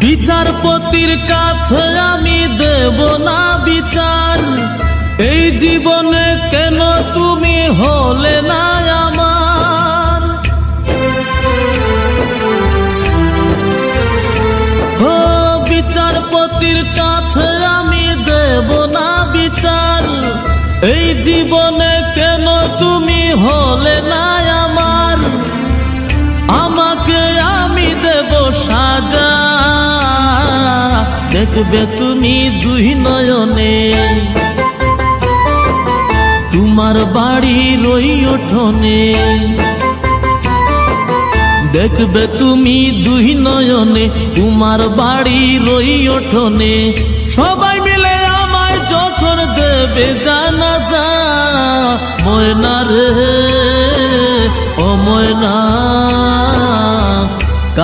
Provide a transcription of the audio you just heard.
বিচারপতির কাছে আমি দেব না বিচার, এই জীবনে কেন তুমি হলে না আমার। ও বিচারপতির কাছে আমি দেব না বিচার, এই জীবনে কেন তুমি হলে না আমার। আমাকে আমি দেব সাজা, দেখবে তুমি দুই নয়নে, তোমার বাড়ির ওই উঠোনে। দেখবে তুমি দুই নয়নে, তোমার বাড়ির ওই উঠোনে। সবাই মিলে আমায় যখন দেবে জানাজা, ময়না রে ও ময়না।